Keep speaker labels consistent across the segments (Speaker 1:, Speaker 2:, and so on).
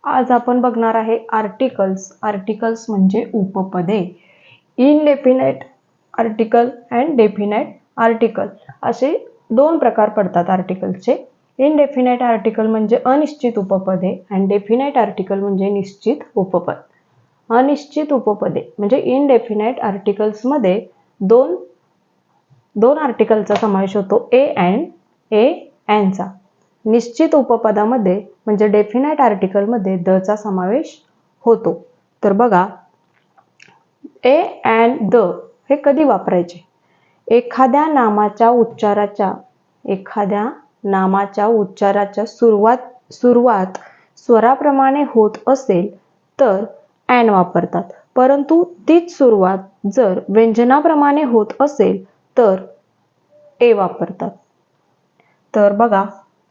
Speaker 1: आज आपण बघणार आहे आर्टिकल्स. आर्टिकल्स म्हणजे उपपदे. Indefinite article and definite article असे दोन प्रकार पडतात आर्टिकलचे. इनडेफिनेट आर्टिकल म्हणजे अनिश्चित उपपदे आणि डेफिनेट आर्टिकल म्हणजे निश्चित उपपद. अनिश्चित उपपदे म्हणजे इनडेफिनेट आर्टिकल्समध्ये दोन आर्टिकलचा समावेश होतो, ए अँड चा. निश्चित उपपदामध्ये म्हणजे डेफिनेट आर्टिकलमध्ये द चा समावेश होतो. तर बघा, ए अँड द हे कधी वापरायचे? एखाद्या नामाच्या उच्चाराच्या सुरुवात स्वराप्रमाणे होत असेल तर अँड वापरतात, परंतु तीच सुरुवात जर व्यंजनाप्रमाणे होत असेल तर ए वापरतात. तर बघा,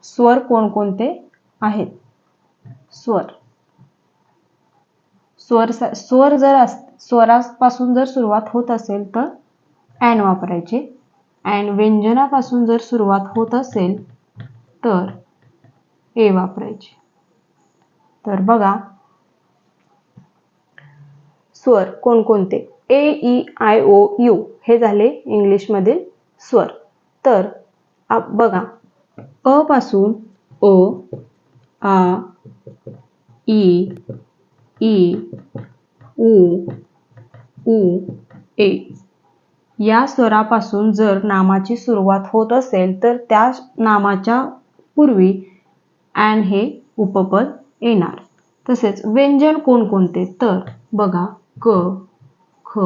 Speaker 1: स्वर कोणकोणते आहेत? स्वरापासून जर सुरुवात होत असेल तर अँड वापरायचे, अँड व्यंजनापासून जर सुरुवात होत असेल तर ए वापरायचे. तर बघा, स्वर कोणकोणते? ए, ई, आय, ओ, यू हे झाले इंग्लिशमधील स्वर. तर बघा, अ पासून अ, आ, ई, उ, ए या स्वरापासून जर नामाची सुरुवात होत असेल तर त्या नामाच्या पूर्वी अँड हे उपपद येणार. तसेच व्यंजन कोणकोणते? तर बघा, क, ख,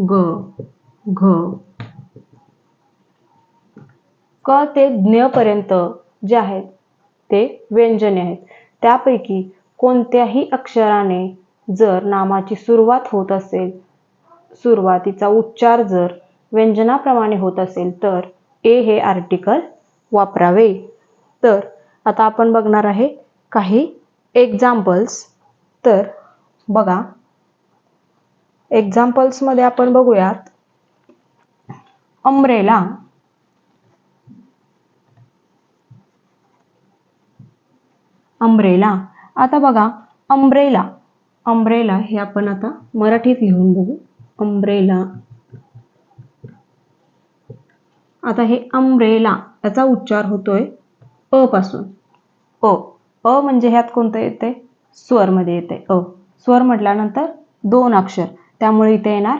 Speaker 1: ग, घ. क ते ज्ञ पर्यंत जे आहेत ते व्यंजने आहेत. त्यापैकी कोणत्याही अक्षराने जर नामाची सुरुवात होत असेल, सुरुवातीचा उच्चार जर व्यंजनाप्रमाणे होत असेल तर ए हे आर्टिकल वापरावे. तर आता आपण बघणार आहे काही एक्झाम्पल्स. तर बघा, एक्झाम्पल्समध्ये आपण बघूयात अम्ब्रेला. आता बघा, अम्ब्रेला हे आपण आता मराठीत लिहून बघू. अम्ब्रेला. आता हे अम्ब्रेला याचा उच्चार होतोय अ पासून. अ म्हणजे ह्यात कोणतं येते? स्वर मध्ये येते अ. स्वर म्हटल्यानंतर दोन अक्षर, त्यामुळे इथे येणार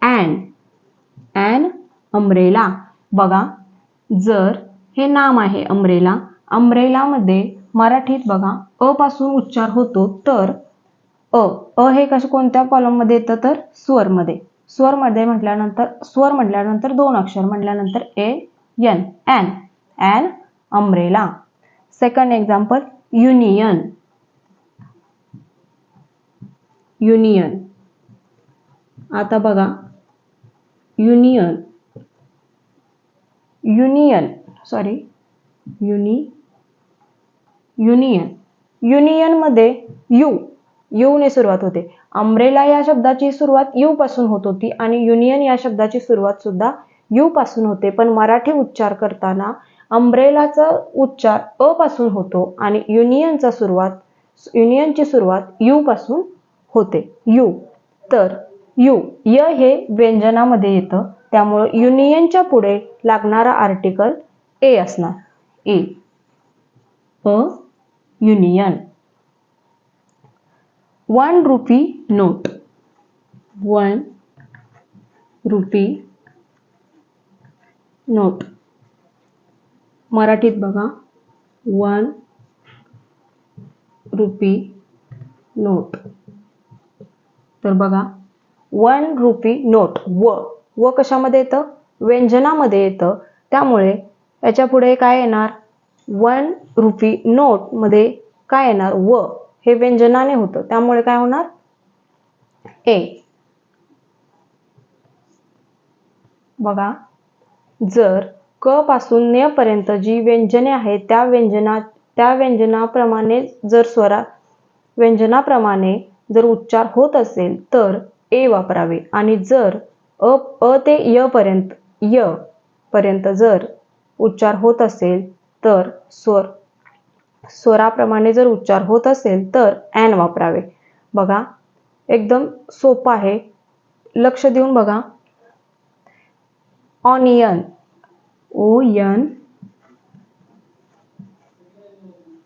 Speaker 1: अँड अम्ब्रेला. बघा, जर हे नाम आहे अम्ब्रेलामध्ये मराठीत बघा अ पासून उच्चार होतो तर अ हे कसं कोणत्या कॉलम मध्ये येतं? तर स्वर मध्ये. स्वर म्हटल्यानंतर दोन अक्षर म्हटल्यानंतर an, and umbrella. Second example, union. आता बघा, युनियन मध्ये यू ने सुरुवात होते. अम्ब्रेला या शब्दाची सुरुवात यू पासून होत होती आणि युनियन या शब्दाची सुरुवात सुद्धा यू पासून होते. पण मराठी उच्चार करताना अम्ब्रेलाचा उच्चार अ पासून होतो आणि युनियनची सुरुवात यू पासून होते. यू. तर य हे व्यंजनामध्ये येतं, त्यामुळे युनियनच्या पुढे लागणारा आर्टिकल ए असणार. अ युनियन. 1 rupee note. मराठीत बघा, 1 रुपी नोट. तर बघा, 1 रुपी नोट. व कशामध्ये येतं? व्यंजनामध्ये येतं, त्यामुळे याच्या पुढे काय येणार? 1 रुपी नोट मध्ये काय येणार? व हे व्यंजनाने होतं, त्यामुळे काय होणार? ए. बघा, जर क पासून न्य पर्यंत जी व्यंजने आहेत त्या व्यंजनाप्रमाणे जर उच्चार होत असेल तर ए वापरावे, आणि जर अ ते य पर्यंत जर उच्चार होत असेल तर स्वराप्रमाणे जर उच्चार होत असेल तर ॲन वापरावे. बघा एकदम सोपं आहे, लक्ष देऊन बघा. Onion, ON,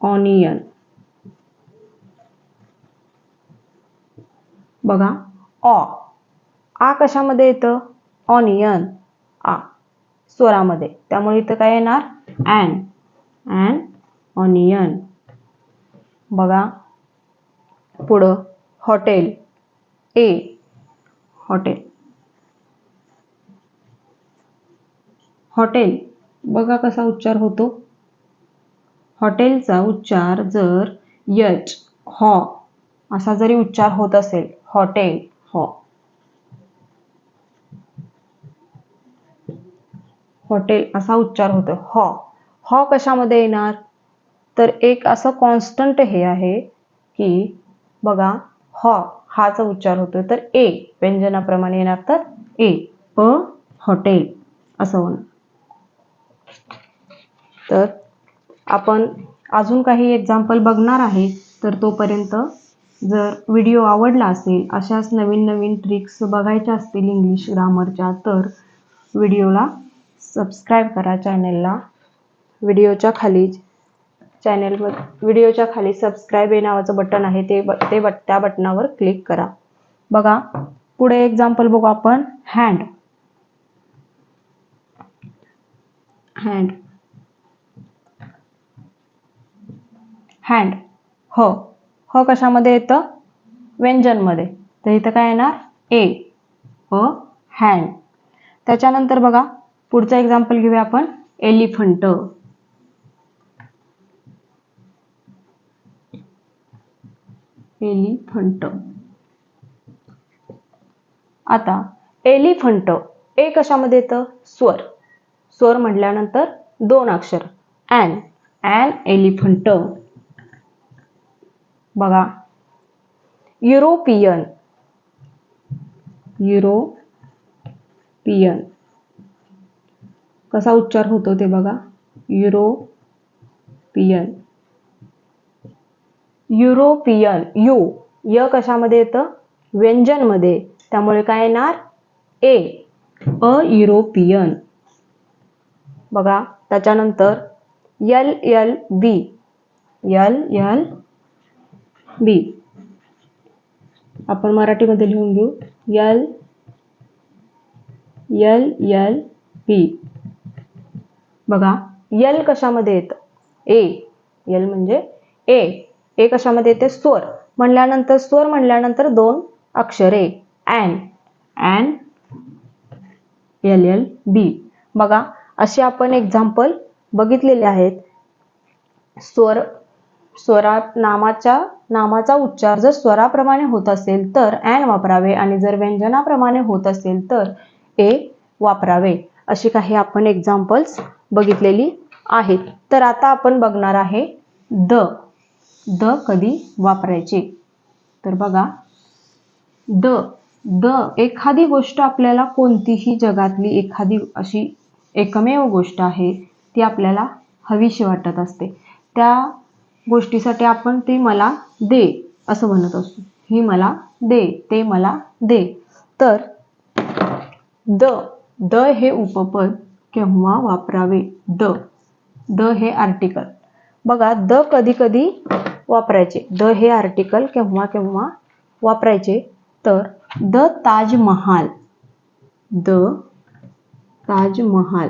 Speaker 1: onion. बघा आ कशामध्ये येतं? ऑनियन, आ स्वरामध्ये, त्यामुळे इथं काय येणार? An onion. बघा पुढं हॉटेल, ए हॉटेल. हॉटेल बघा कसा उच्चार होतो. हॉटेलचा उच्चार जर यच हॉ असा जरी उच्चार होत असेल, हॉटेल हॉ, हॉटेल असा उच्चार होतो. हॉ कशामध्ये येणार? तर एक असं कॉन्स्टंट हे आहे की बघा हाचा उच्चार होतो तर ए व्यंजनाप्रमाणे येणार, तर ए हॉटेल असं होणार. तर आपण अजून काही एक्झाम्पल बघणार आहे. तर तोपर्यंत जर व्हिडिओ आवडला असेल, अशाच नवीन नवीन ट्रिक्स बघायच्या असतील इंग्लिश ग्रामरच्या, तर व्हिडिओला सबस्क्राईब करा चॅनलला. व्हिडिओच्या खाली सबस्क्राईब हे नावाचं बटन आहे, त्या बटनावर क्लिक करा. बघा पुढे एक्झाम्पल बघू आपण. Hand, hand, hand. ह कशामध्ये येतं? व्यंजनमध्ये, तर इथं काय येणार? ए हँड. त्याच्यानंतर बघा पुढचा एक्झाम्पल घेऊया आपण. Elephant, elephant. आता एलिफंट ए कशामध्ये येतं? स्वर. स्वर म्हटल्यानंतर दोन अक्षर, ॲन एलिफंट. बघा युरोपियन, युरोपियन कसा उच्चार होतो ते बघा. European, European. य कशामध्ये येतं? व्यंजनमध्ये, त्यामुळे काय येणार? ए युरोपियन. बघा त्याच्यानंतर LLB, LLB आपण मराठीमध्ये लिहून घेऊ. LLB. बघा यल कशामध्ये येतं? ए. यल म्हणजे ए कशामध्ये येते? स्वर म्हणल्यानंतर दोन अक्षरे, ॲन LLB. बघा असे आपण एक्झाम्पल बघितलेले आहेत. नामाचा उच्चार जर स्वराप्रमाणे होत असेल तर ॲन वापरावे, आणि जर व्यंजनाप्रमाणे होत असेल तर ए वापरावे. अशी काही आपण एक्झाम्पल्स बघितलेली आहेत. तर आता आपण बघणार आहे द कधी वापरायचे. तर बघा द एखादी गोष्ट आपल्याला, कोणतीही जगातली एखादी अशी एकमेव गोष्ट आहे ती आपल्याला हवीशी वाटत असते, त्या गोष्टीसाठी आपण ती मला दे असं म्हणत असतो. ही मला दे, ते मला दे. तर द हे उपपद केव्हा वापरावे? द हे आर्टिकल. बघा द कधी कधी वापरायचे. द हे आर्टिकल केव्हा केव्हा वापरायचे? तर द ताजमहाल, द ताजमहाल.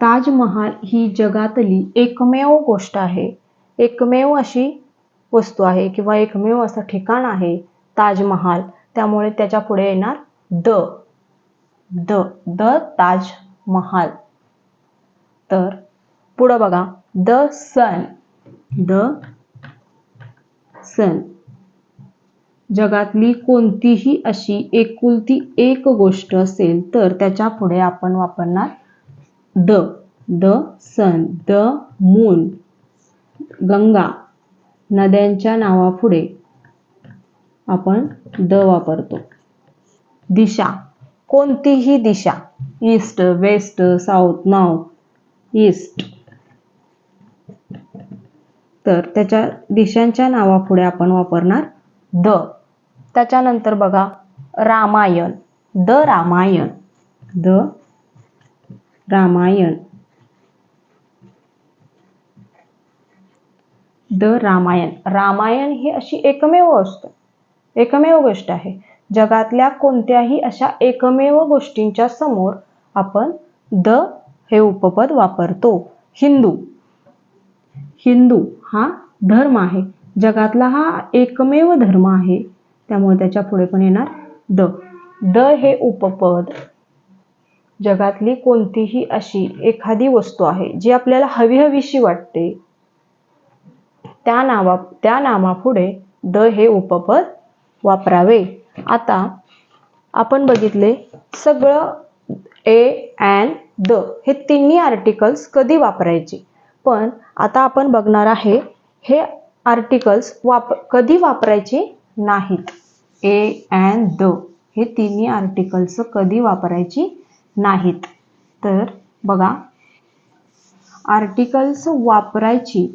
Speaker 1: ताजमहाल ही जगातली एकमेव गोष्ट आहे, एकमेव अशी वस्तू आहे किंवा एकमेव असं ठिकाण आहे ताजमहाल, त्यामुळे त्याच्या पुढे येणार द ताजमहाल. तर पुढे बघा द सन. जगातली कोणतीही अशी एकुलती एक गोष्ट असेल तर त्याच्या पुढे आपण वापरणार the sun. The moon, Ganga, नद्यांच्या नावापुढे आपण द वापरतो. दिशा, कोणतीही दिशा, east, west, south, north east. तर त्याच्या दिशांच्या नावापुढे आपण वापरणार द. त्याच्यानंतर बघा Ramayana, the Ramayana, the Ramayana, the Ramayana. Ramayana ही अशी एकमेव गोष्ट आहे. जगातल्या कोणत्याही अशा एकमेव गोष्टींच्या समोर आपण द हे उपपद वापरतो. हिंदू, हिंदू हा धर्म आहे. जगातला हा एकमेव धर्म आहे, त्यामुळे त्याच्या पुढे पण येणार द. द हे उपपद जगातली कोणतीही अशी एखादी वस्तू आहे जी आपल्याला हवीहवीशी वाटते, त्या नामापुढे द हे उपपद वापरावे. आता आपण बघितले सगळं ए अँड द हे तिन्ही आर्टिकल्स कधी वापरायचे, पण आता आपण बघणार आहे हे आर्टिकल्स कधी वापरायचे नाहीत. ए अँड द हे तिन्ही आर्टिकल्स कधी वापरायची नाहीत. तर बघा आर्टिकल्स वापरायची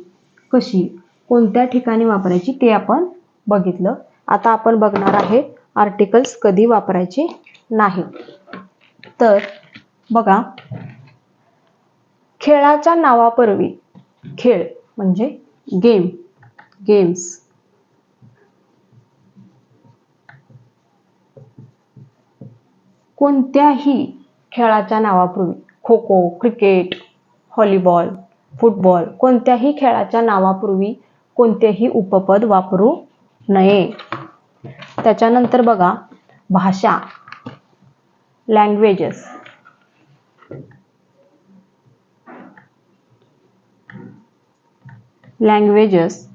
Speaker 1: कशी, कोणत्या ठिकाणी वापरायची ते आपण बघितलं. आता आपण बघणार आहे आर्टिकल्स कधी वापरायचे नाहीत. तर बघा खेळाच्या नावापूर्वी, खेळ म्हणजे गेम, गेम्स, कोणत्याही खेळाच्या नावापूर्वी kho kho, cricket, volleyball, football कोणत्याही खेळाच्या नावापूर्वी कोणतेही उपपद वापरू नये. त्याच्यानंतर बघा भाषा, लँग्वेजेस, लँग्वेजेस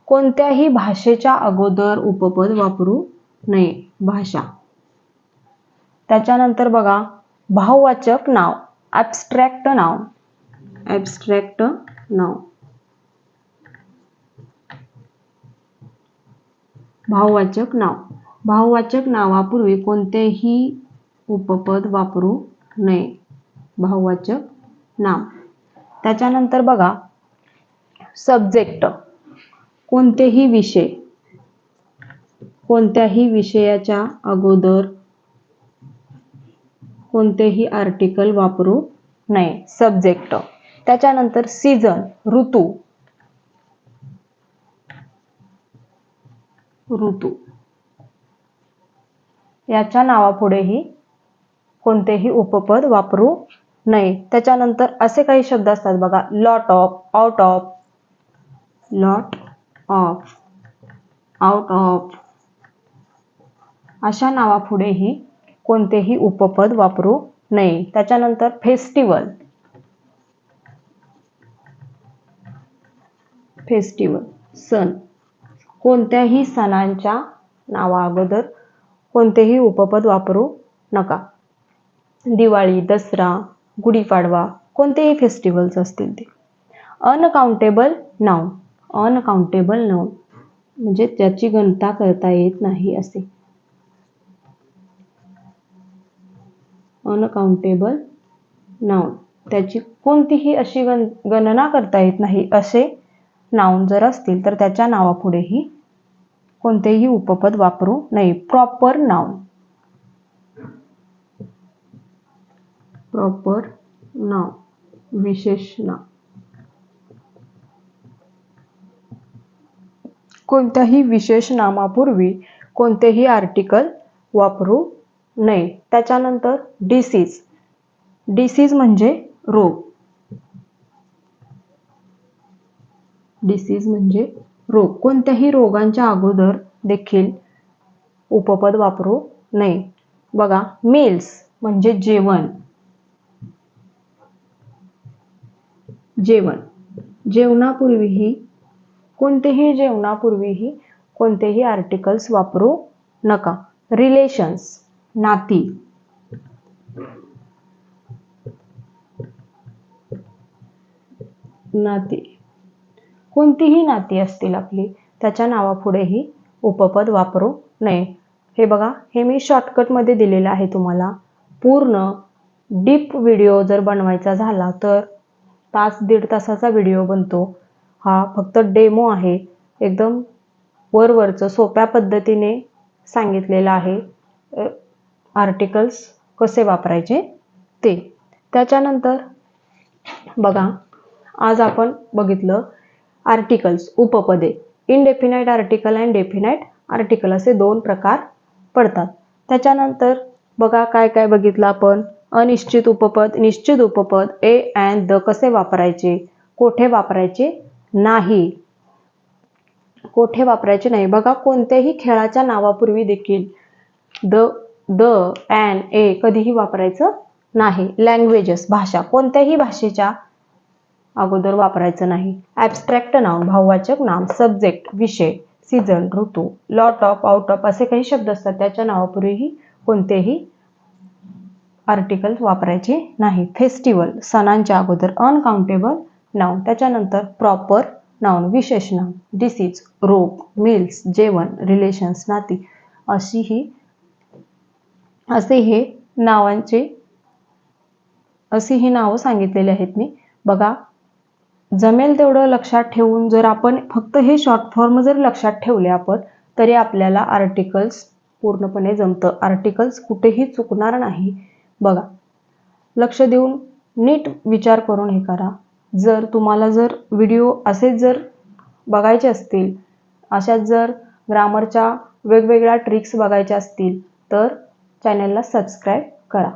Speaker 1: कोणत्याही भाषेच्या अगोदर उपपद वापरू नये. भाषा. त्याच्यानंतर बघा भाववाचक नाव, ॲब्स्ट्रॅक्ट नाव, ॲब्स्ट्रॅक्ट नाव, भाववाचक नाव. भाववाचक नावापूर्वी कोणतेही उपपद वापरू नये. भाववाचक नाव. त्याच्यानंतर बघा सब्जेक्ट, कोणतेही विषय, कोणत्याही विषयाच्या अगोदर कोणतेही आर्टिकल वापरू नये. सब्जेक्ट. त्याच्यानंतर सीझन, ऋतू, ऋतू याच्या नावापुढेही कोणतेही उपपद वापरू नये. त्याच्यानंतर असे काही शब्द असतात बघा lot of, out of, lot of, out of अशा नावापुढेही कोणतेही उपपद वापरू नये. त्याच्यानंतर फेस्टिवल, फेस्टिवल सण, कोणत्याही सणांच्या नावा अगोदर कोणतेही उपपद वापरू नका. दिवाळी, दसरा, गुढीपाडवा कोणतेही फेस्टिवल्स असतील ते. अनकाउंटेबल नाउन, अनकाउंटेबल नाउन म्हणजे ज्याची गणना करता येत नाही असे. अनकाउंटेबल नाउन त्याची कोणतीही अशी गणना करता येत नाही असे नाउन जर असतील तर त्याच्या नावापुढेही कोणतेही उपपद वापरू नये. प्रॉपर नाउन, प्रॉपर नाउन विशेष नाव. कोणत्याही विशेष नामापूर्वी कोणतेही आर्टिकल वापरू नये. त्याच्यानंतर डिसीज, डिसीज म्हणजे रोग, डिसीज म्हणजे रोग. कोणत्याही रोगांच्या अगोदर देखील उपपद वापरू नये. बघा मील्स म्हणजे जेवण, जेवण. जेवणापूर्वीही कोणतेही आर्टिकल्स वापरू नका. रिलेशन्स, नाती, नाती कोणतीही नाती असतील आपली त्याच्या नावापुढेही उपपद वापरू नये. हे बघा हे मी शॉर्टकटमध्ये दिलेलं आहे तुम्हाला. पूर्ण डीप व्हिडिओ जर बनवायचा झाला तर तास दीड तासाचा व्हिडिओ बनतो. हा फक्त डेमो आहे. एकदम वरवरचं सोप्या पद्धतीने सांगितलेलं आहे आर्टिकल्स कसे वापरायचे ते. त्याच्यानंतर बघा, आज आपण बघितलं आर्टिकल्स, उपपदे. इनडेफिनाइट आर्टिकल आणि डेफिनाइट आर्टिकल असे दोन प्रकार पडतात. त्याच्यानंतर बघा काय काय बघितलं आपण. अनिश्चित उपपद, निश्चित उपपद, ए अँड द कसे वापरायचे, कोठे वापरायचे नाही. कोठे वापरायचे नाही बघा, कोणत्याही खेळाच्या नावापूर्वी देखील द अँड ए कधीही वापरायचं नाही. लँग्वेजेस, भाषा, कोणत्याही भाषेच्या अगोदर वापरायचं नाही. ॲब्स्ट्रॅक्ट नाउन, भाववाचक नाम, सब्जेक्ट, विषय, सीझन, ऋतू, लॉट ऑफ, आउट ऑफ असे काही शब्द असतात, त्याच्या नावापूर्वीही कोणतेही आर्टिकल वापरायचे नाही. फेस्टिवल, सणांच्या अगोदर. अनकाउंटेबल नाउन, त्याच्यानंतर प्रॉपर नाउन, विशेष नाउन. डिसीज, रोग, मील्स, जेवण, रिलेशन्स, नाती असे ही नावं सांगितलेली आहेत मी. बघा, जमेल तेवढं लक्षात ठेवून जर आपण फक्त हे शॉर्ट फॉर्म जर लक्षात ठेवले आपण, तरी आपल्याला आर्टिकल्स पूर्णपणे जमतं. आर्टिकल्स कुठेही चुकणार नाही. बघा, लक्ष देऊन नीट विचार करून हे करा. जर तुम्हाला जर व्हिडिओ असेच जर बघायचे असतील, अशाच जर ग्रामरच्या वेगवेगळ्या ट्रिक्स बघायच्या असतील, तर चॅनलला सबस्क्राईब करा.